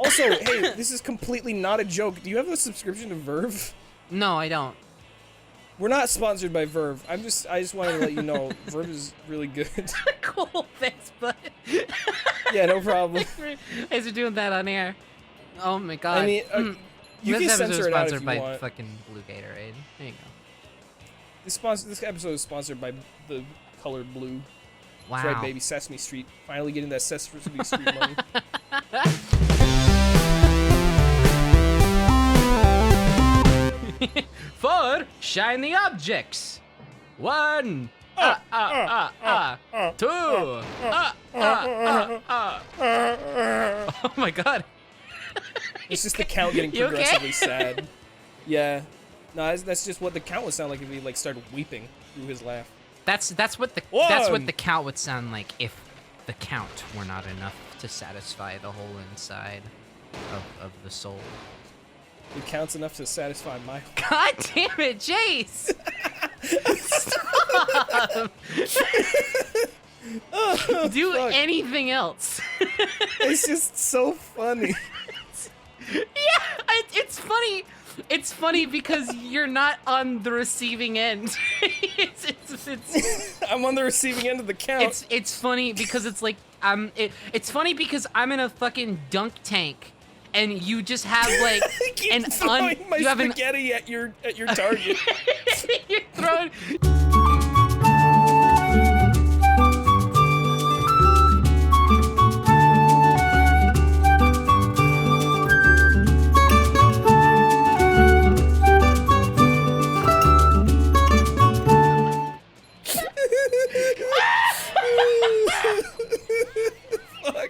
Also, hey, this is completely not a joke. Do you have a subscription to Verve? No, I don't. We're not sponsored by Verve. I just wanted to let you know Verve is really good. Cool, thanks, bud. Yeah, no problem. Thanks for doing that on air. Oh my god. I mean, you can this episode censor is it out if sponsored you by want. fucking Blue Gatorade. There you go. This episode is sponsored by the color blue. Wow. That's right, baby. Sesame Street. Finally getting that Sesame Street money. For shiny objects. 1. 2. Oh my god. It's just the count getting You okay? progressively sad. Yeah. No, that's just what the count would sound like if he like started weeping through his laugh. That's what the count would sound like if the count were not enough to satisfy the whole inside of the soul. It counts enough to satisfy my heart. God damn it, Jace! Stop! Oh, Do fuck. anything else. It's just so funny. Yeah, it's funny. It's funny because you're not on the receiving end. I'm on the receiving end of the count. It's funny because it's like it's funny because I'm in a fucking dunk tank, and you just have like Keep throwing my spaghetti at your target. You're throwing. Fuck.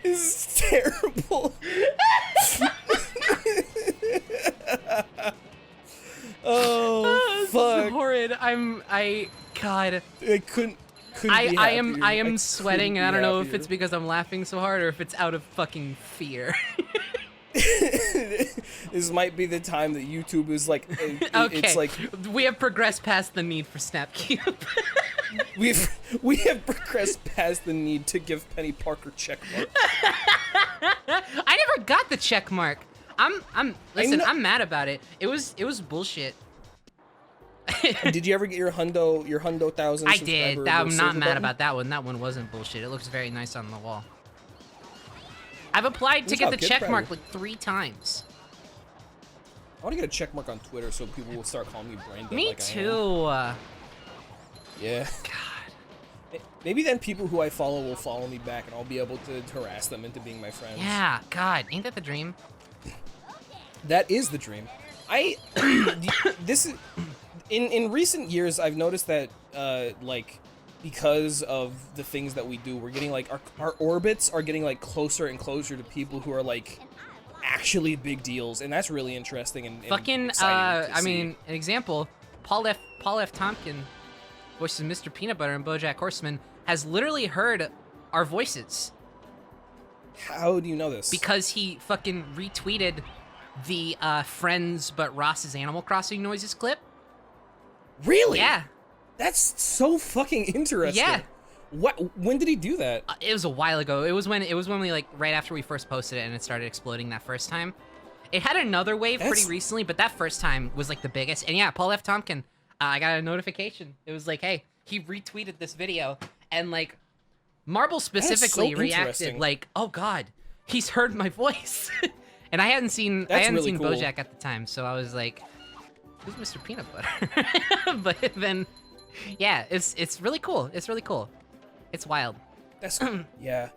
This is terrible. Oh, This fuck. is horrid. God. I couldn't be I happier. am sweating, and I don't know if happier. it's because I'm laughing so hard or if it's out of fucking fear. This might be the time that YouTube is like, Okay, it's like we have progressed past the need for SnapCube. we have progressed past the need to give Penny Parker checkmark. I never got the check mark. Listen, know- I'm mad about it. It was bullshit. Did you ever get your hundo thousand? I did. I'm not silver mad button? about that one. That one wasn't bullshit. It looks very nice on the wall. I've applied to Good get job, the kid. check Proud mark of you. like 3 times. I want to get a check mark on Twitter so people will start calling me brain dead. Me like I am. too. Yeah. God. Maybe then people who I follow will follow me back, and I'll be able to harass them into being my friends. Yeah. God. Ain't that the dream? That is the dream. This is in recent years I've noticed that like because of the things that we do, we're getting like our orbits are getting like closer and closer to people who are like actually big deals, and that's really interesting and Fucking. exciting to I see. mean, an example. Paul F. Tompkin, voices Mr. Peanut Butter and BoJack Horseman, has literally heard our voices How do you know this? because he fucking retweeted the Friends but Ross's Animal Crossing noises clip. Really? Yeah. That's so fucking interesting. Yeah. What? When did he do that? It was a while ago. It was when we like right after we first posted it and it started exploding that first time. It had another wave pretty recently, but that first time was like the biggest. And yeah, Paul F. Tompkin, I got a notification. It was like, hey, he retweeted this video, and like Marble specifically reacted interesting. like, oh god, he's heard my voice. And I hadn't seen really cool. BoJack at the time, so I was like, who's Mr. Peanut Butter? But then, yeah, it's really cool. It's really cool. It's wild. That's yeah.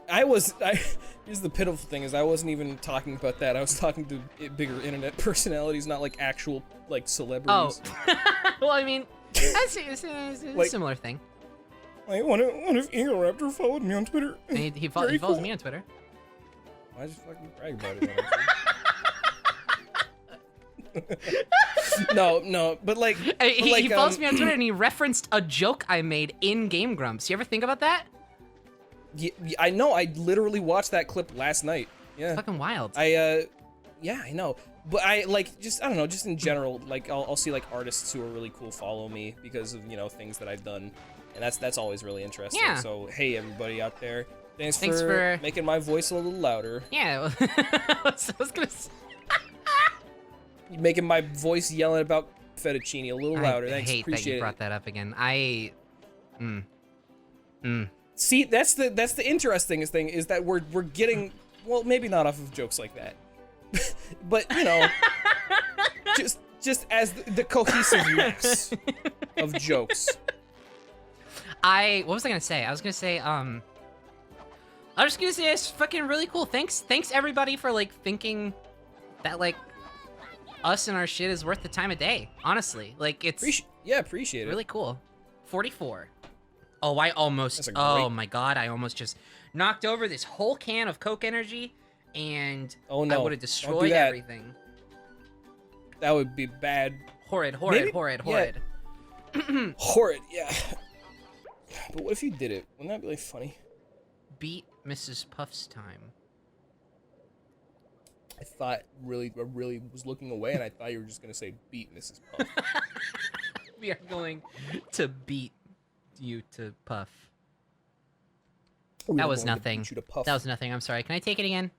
Here's the pitiful thing is I wasn't even talking about that. I was talking to bigger internet personalities, not like actual like celebrities. Oh, well, I mean, it's a Like- similar thing. Like, what if Eagle Raptor followed me on Twitter? And he Very follows cool. me on Twitter. I just fucking brag about it. No, but like, He follows me on Twitter, and he referenced a joke I made in Game Grumps. You ever think about that? Yeah, I know. I literally watched that clip last night. Yeah. Fucking wild. Yeah, I know. But I like just I don't know, just in general, like I'll see like artists who are really cool follow me because of things that I've done, and that's always really interesting. Yeah. So hey, everybody out there, Thanks for making my voice a little louder. Yeah, I was gonna say. Making my voice yelling about fettuccine a little louder. Thanks, I hate that you brought that up again. See, that's the interesting thing is that we're getting, well, maybe not off of jokes like that, but you know, just as the cohesiveness of jokes. What was I gonna say? I was just gonna say it's fucking really cool. Thanks everybody for like thinking that like us and our shit is worth the time of day. Honestly, like it's appreciate it. Really cool. 44. Oh, I almost. Oh my god, I almost just knocked over this whole can of Coke Energy, and oh no, I would have destroyed everything. That would be bad. Horrid. Yeah. Horrid, yeah. But what if you did it? Wouldn't that be like funny? Beat Mrs. Puff's time. I thought I really was looking away, and I thought you were just gonna say beat Mrs. Puff. We are going to beat you to Puff. That was nothing. That was nothing. I'm sorry. Can I take it again?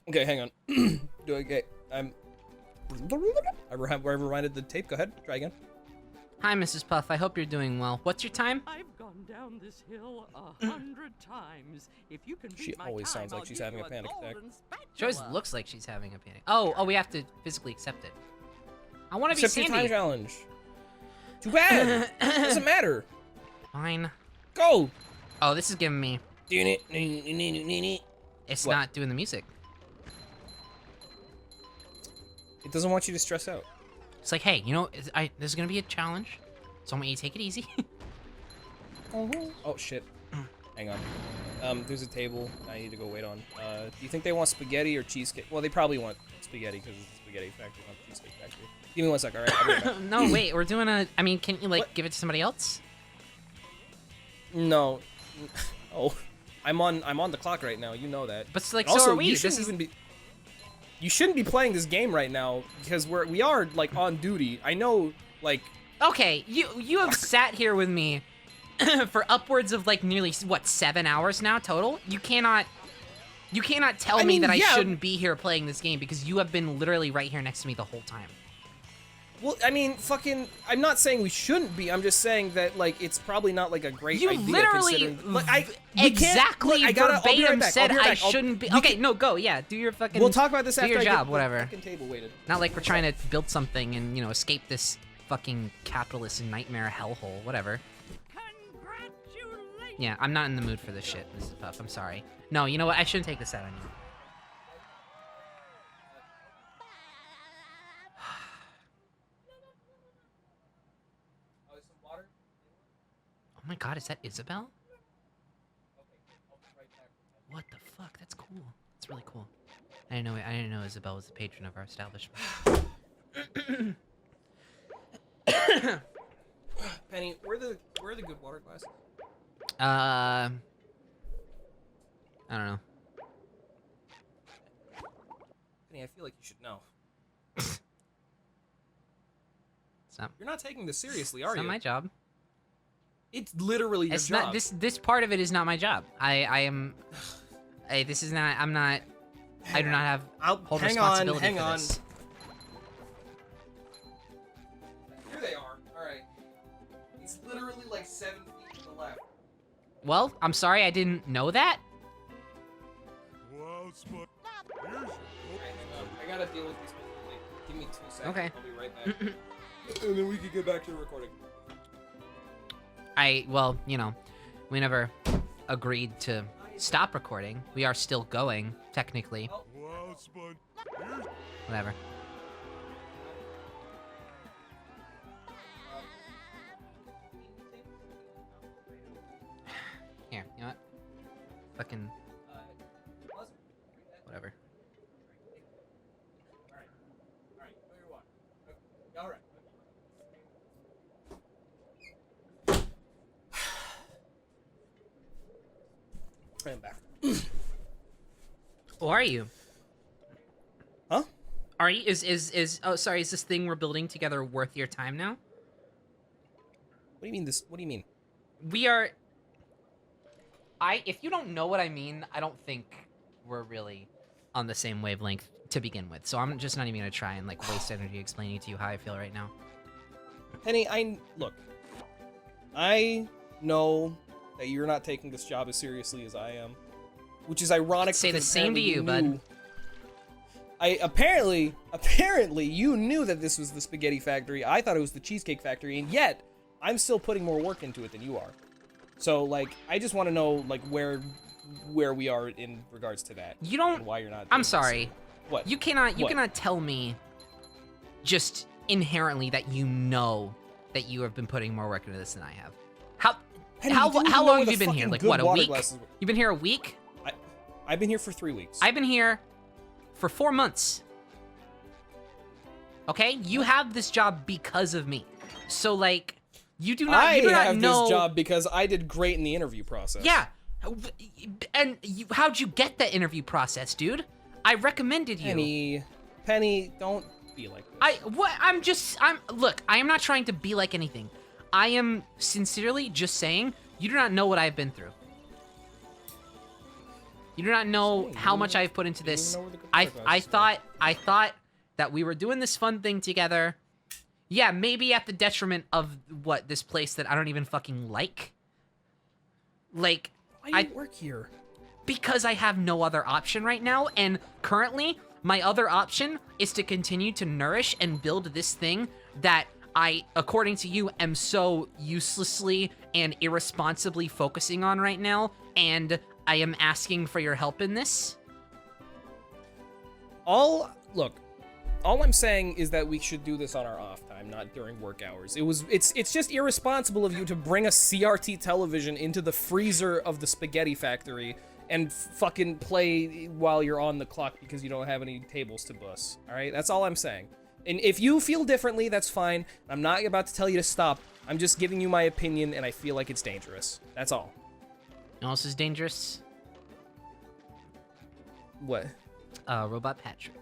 Okay, hang on. Do I get? I reminded the tape. Go ahead. Try again. Hi, Mrs. Puff. I hope you're doing well. What's your time? I've gone down this hill 100 times. If you can she always sounds like she's having a panic attack. She always looks like she's having a panic. Oh, we have to physically accept it. I want to be Sandy. Time challenge. Too bad. Doesn't matter. Fine. Go. Oh, this is giving me. It's not doing the music. It doesn't want you to stress out. It's like, hey, you know, there's gonna be a challenge, so I want you to take it easy. Oh shit. Hang on. There's a table I need to go wait on. Do you think they want spaghetti or cheesecake? Well, they probably want spaghetti because it's the spaghetti factory, not the cheesecake factory. Give me 1 sec, alright? I'll be right back. No, wait, we're doing a. I mean, can you like give it to somebody else? No. Oh, I'm on the clock right now. You know that. But like, also, so are we. You shouldn't be playing this game right now because we are like on duty. I know, like. Okay, you have sat here with me for upwards of like nearly what 7 hours now total. You cannot tell me that I shouldn't be here playing this game because you have been literally right here next to me the whole time. Well, I mean, I'm not saying we shouldn't be. I'm just saying that, like, it's probably not, like, a great idea. You literally verbatim said I shouldn't be. Okay, no, go. Yeah, do your fucking. We'll talk about this after your I job, get whatever. The fucking table weighted. Not like we're trying to build something and, you know, escape this fucking capitalist nightmare hellhole, whatever. Yeah, I'm not in the mood for this shit, Mrs. Puff. I'm sorry. No, you know what? I shouldn't take this out on you. Oh my god, is that Isabel? What the fuck? That's cool. That's really cool. I didn't know Isabel was the patron of our establishment. Penny, where are the good water glasses? I don't know. Penny, I feel like you should know. You're not taking this seriously, are you? It's not my job. It's literally your job. This part of it is not my job. I am. This is not. I'm not. I do not have whole responsibility for this. Here they are. All right. It's literally like 7 feet to the left. Well, I'm sorry I didn't know that. Well, I gotta deal with these people. Like, give me 2 seconds. Okay. I'll be right back. And then we can get back to the recording. Well, you know, we never agreed to stop recording. We are still going, technically. Whatever. Here, you know what? Fucking. Whatever. Alright. I'm back. Oh, are you? Huh? Are you? Oh, sorry. Is this thing we're building together worth your time now? What do you mean this? What do you mean? We are. if you don't know what I mean, I don't think we're really on the same wavelength to begin with. So I'm just not even gonna try and like waste energy explaining to you how I feel right now. Penny, look. I know that you're not taking this job as seriously as I am, which is ironic. Say the because same to you, bud. Apparently you knew that this was the spaghetti factory. I thought it was the cheesecake factory, and yet I'm still putting more work into it than you are. So like, I just want to know like where we are in regards to that. You don't. And why you're not. I'm doing sorry. This. What? You cannot. You What? cannot tell me just inherently that you know that you have been putting more work into this than I have. Penny, How you didn't how know long where have you the been here? fucking Like good what, a water week? glasses were. You've been here a week? I've been here for 3 weeks. I've been here for 4 months. Okay, you have this job because of me. So like, you do not. You do not have know. this job because I did great in the interview process. Yeah, and how'd you get that interview process, dude? I recommended you. Penny, don't be like this. Look, I am not trying to be like anything. I am sincerely just saying you do not know what I've been through. You do not know how much I've put into this. I thought that we were doing this fun thing together. Yeah, maybe at the detriment of this place that I don't even fucking like. Like, Why do you work here? Because I have no other option right now, and currently, my other option is to continue to nourish and build this thing that I, according to you, am so uselessly and irresponsibly focusing on right now, and I am asking for your help in this. All I'm saying is that we should do this on our off time, not during work hours. It's just irresponsible of you to bring a CRT television into the freezer of the spaghetti factory and fucking play while you're on the clock because you don't have any tables to bus. All right, that's all I'm saying. And if you feel differently, that's fine. I'm not about to tell you to stop. I'm just giving you my opinion, and I feel like it's dangerous. That's all. You know what else is dangerous? What? Robot Patrick.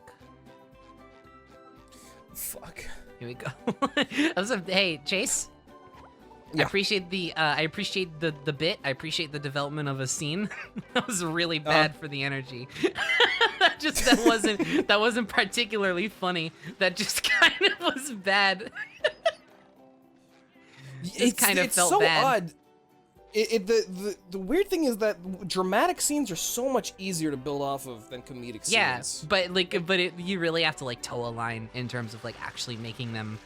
Fuck. Here we go. Hey, Chase. Yeah. I appreciate the bit. I appreciate the development of a scene. That was really bad for the energy. that wasn't particularly funny. That just kind of was bad. It kind of felt so bad. Odd. The weird thing is that dramatic scenes are so much easier to build off of than comedic scenes. Yeah, you really have to like toe a line in terms of like actually making them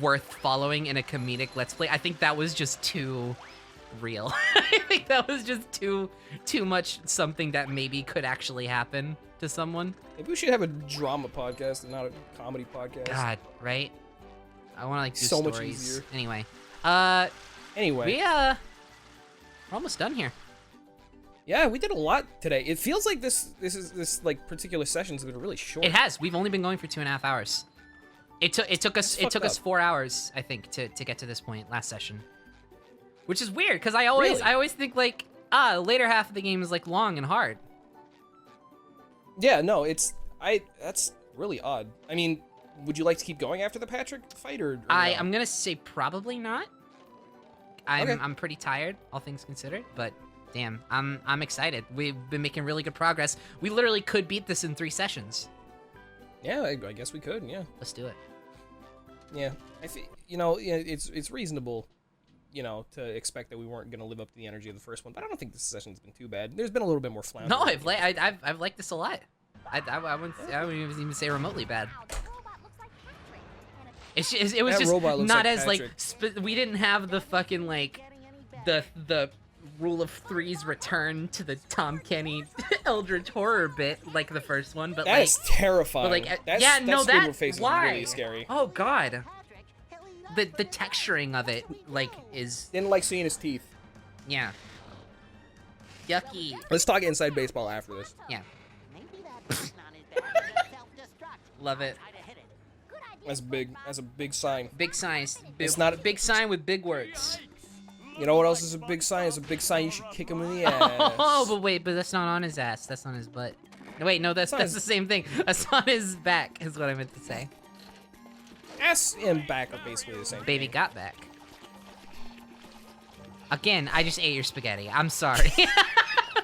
worth following in a comedic Let's Play. I think that was just too real. I think that was just too much something that maybe could actually happen to someone. Maybe we should have a drama podcast and not a comedy podcast. God, right? I want to like do so stories. much easier. Anyway, Anyway. We're almost done here. Yeah, we did a lot today. It feels like this like particular session's been really short. It has. We've only been going for 2.5 hours. It took us 4 hours, I think, to get to this point last session. Which is weird, because I always think like, the later half of the game is like long and hard. Yeah, no, that's really odd. I mean, would you like to keep going after the Patrick fight or no? I'm gonna say probably not. Okay. I'm pretty tired, all things considered, but damn, I'm excited. We've been making really good progress. We literally could beat this in 3 sessions. Yeah, I guess we could. Yeah. Let's do it. Yeah, I think it's reasonable, to expect that we weren't gonna live up to the energy of the first one, but I don't think this session's been too bad. There's been a little bit more floundering. No, I've liked this a lot. I wouldn't even say remotely bad. It was That just robot looks not like as Patrick. we didn't have the fucking like the rule of threes return to the Tom Kenny Eldritch horror bit like the first one, but That is terrifying. but like that Squidward face why? is really scary. Oh god, the texturing of it like is Didn't like seeing his teeth. yeah yucky. Let's talk inside baseball after this. Yeah, love it. That's a big sign. Big signs. It's not a- big sign with big words. You know what else is a big sign? It's a big sign you should kick him in the ass. Oh, but that's not on his ass. That's on his butt. No, wait, no, that's on the his- same thing. That's on his back, is what I meant to say. Ass and back are basically the same. Baby got back. Again, I just ate your spaghetti. I'm sorry.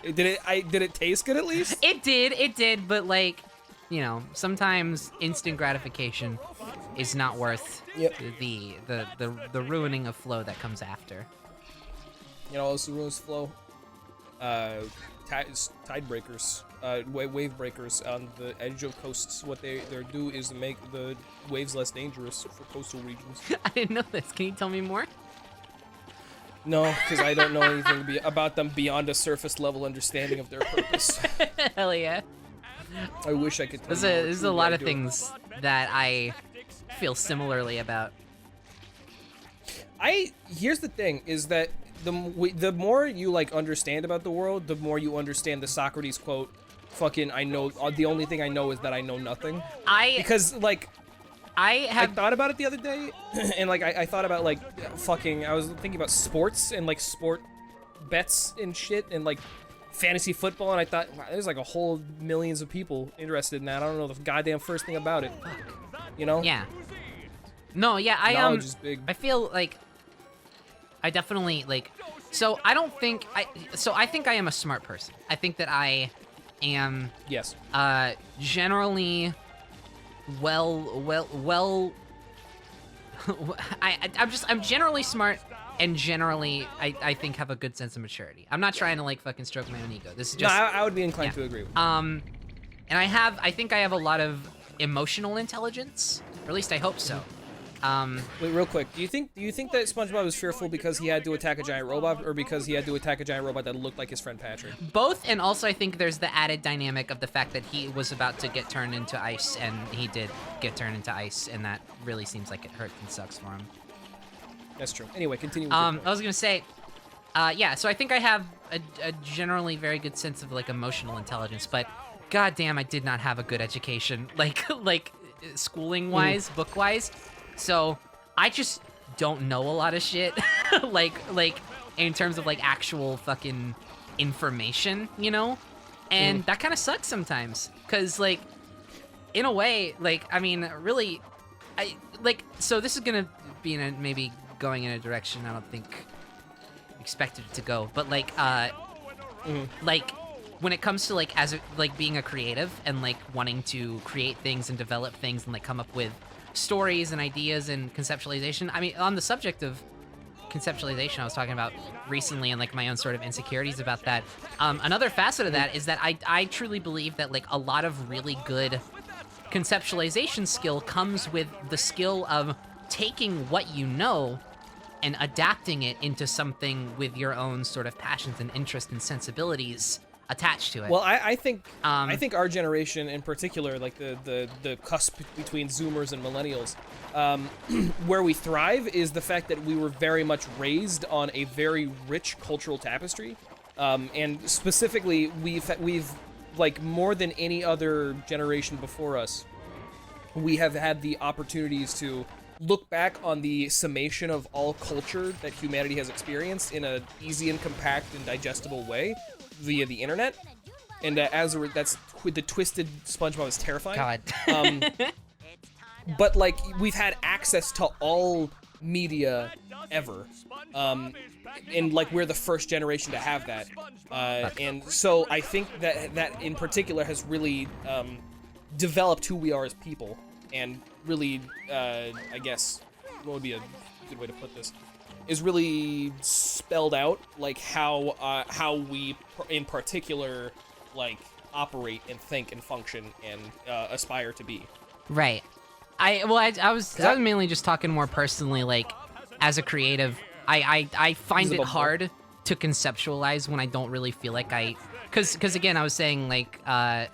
Did it taste good at least? It did, but like, you know, sometimes instant gratification is not worth the ruining of flow that comes after. You know, also ruins flow. Tide breakers, wave breakers on the edge of coasts. What they do is to make the waves less dangerous for coastal regions. I didn't know this. Can you tell me more? No, because I don't know anything about them beyond a surface level understanding of their purpose. Hell yeah. I wish I could tell you. There's a lot of things that I feel similarly about. Here's the thing, is that the more you like understand about the world, the more you understand the Socrates quote, fucking I know, the only thing I know is that I know nothing. Because like I thought about it the other day, and like I thought about like fucking, I was thinking about sports and like sport bets and shit and like fantasy football, and I thought, wow, there's like a whole millions of people interested in that. I don't know the goddamn first thing about it. You know? Yeah. No, yeah, Knowledge is big. I feel like I definitely like, so I think I am a smart person. I think that I am generally I'm generally smart, and generally I think have a good sense of maturity. I'm not trying to like fucking stroke my own ego. This is just, no, I would be inclined to agree with you. And I think I have a lot of emotional intelligence, or at least I hope so. Wait, real quick. Do you think that SpongeBob was fearful because he had to attack a giant robot, or because he had to attack a giant robot that looked like his friend Patrick? Both, and also I think there's the added dynamic of the fact that he was about to get turned into ice, and he did get turned into ice, and that really seems like it hurt and sucks for him. That's true. Anyway, continue. With I was gonna say, yeah. So I think I have a generally very good sense of like emotional intelligence, but goddamn, I did not have a good education, like schooling wise, book wise. So I just don't know a lot of shit, like in terms of like actual fucking information, you know, and that kind of sucks sometimes, cause like in a way, like I mean, really, so this is gonna be maybe going in a direction I don't think expected it to go, but like when it comes to like being a creative and like wanting to create things and develop things and like come up with stories and ideas and conceptualization. I mean, on the subject of conceptualization, I was talking about recently and like my own sort of insecurities about that. Another facet of that is that I truly believe that like a lot of really good conceptualization skill comes with the skill of taking what you know and adapting it into something with your own sort of passions and interests and sensibilities attached to it. Well, I think our generation in particular, like the cusp between Zoomers and Millennials, where we thrive is the fact that we were very much raised on a very rich cultural tapestry, and specifically we've like more than any other generation before us, we have had the opportunities to look back on the summation of all culture that humanity has experienced in an easy and compact and digestible way via the internet, and that's the twisted SpongeBob is terrifying. God. But like we've had access to all media ever, and like we're the first generation to have that, and so I think that in particular has really developed who we are as people, and really I guess what would be a good way to put this is really spelled out like how we in particular like operate and think and function and aspire to be. Right. I was mainly just talking more personally, like as a creative, I find it hard to conceptualize when I don't really feel like cause again I was saying like I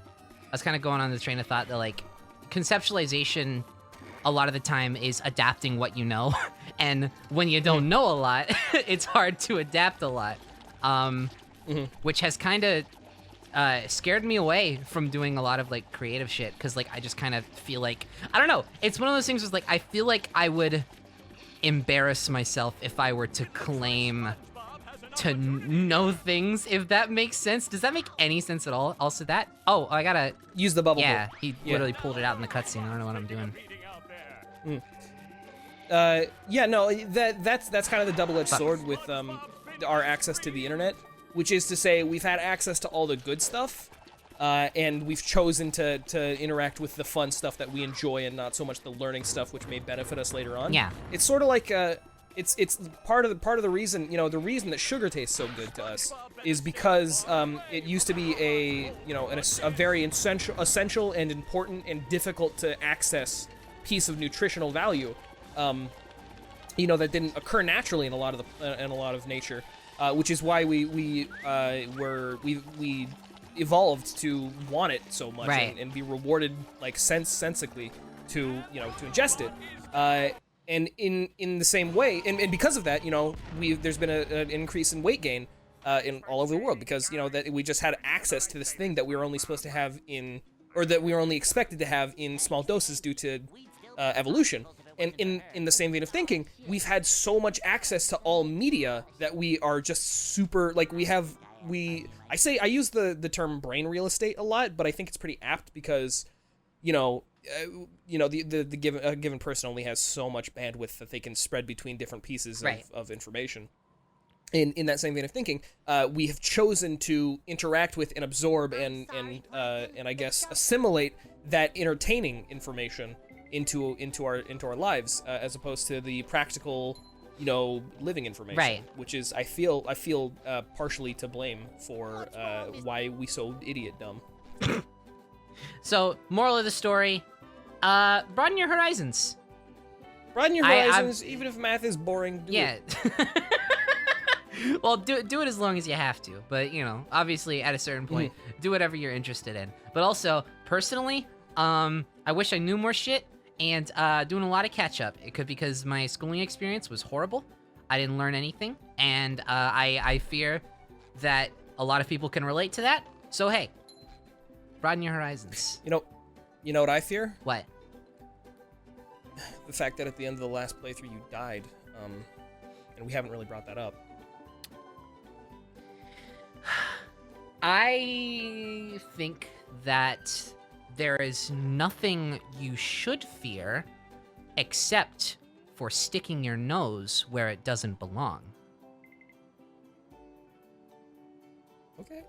was kind of going on the train of thought that like conceptualization a lot of the time is adapting what you know, and when you don't know a lot, it's hard to adapt a lot, which has kind of scared me away from doing a lot of like creative shit, because like I just kind of feel like, I don't know, it's one of those things where like I feel like I would embarrass myself if I were to claim to know things, if that makes sense. Does that make any sense at all? Also that, oh, I gotta use the bubble. Yeah, he literally pulled it out in the cutscene. I don't know what I'm doing. Yeah, no, that's kind of the double-edged sword with our access to the internet. which is to say we've had access to all the good stuff, and we've chosen to interact with the fun stuff that we enjoy and not so much the learning stuff which may benefit us later on. Yeah. It's sort of like it's part of the reason, you know, the reason that sugar tastes so good to us is because it used to be a very essential and important and difficult to access piece of nutritional value, that didn't occur naturally in a lot of nature, which is why we evolved to want it so much, right. and be rewarded like sensically to ingest it. And in the same way, and because of that, there's been an increase in weight gain in all over the world, because that we just had access to this thing that we were only supposed to have that we were only expected to have in small doses due to evolution. And in the same vein of thinking, we've had so much access to all media that we are just super, like, I use the term brain real estate a lot, but I think it's pretty apt because, the given person only has so much bandwidth that they can spread between different pieces of information. In that same vein of thinking, we have chosen to interact with and absorb and I guess assimilate that entertaining information into our lives, as opposed to the practical, living information, right? Which is I feel partially to blame for why we so idiot dumb. So, moral of the story: broaden your horizons. Broaden your horizons, even if math is boring. Do it. Well, do it as long as you have to, but obviously at a certain point, do whatever you're interested in. But also, personally, I wish I knew more shit, and doing a lot of catch up. It could because my schooling experience was horrible. I didn't learn anything, and I fear that a lot of people can relate to that. So hey, broaden your horizons. You know what I fear? What? The fact that at the end of the last playthrough you died, and we haven't really brought that up. I think that there is nothing you should fear except for sticking your nose where it doesn't belong. Okay.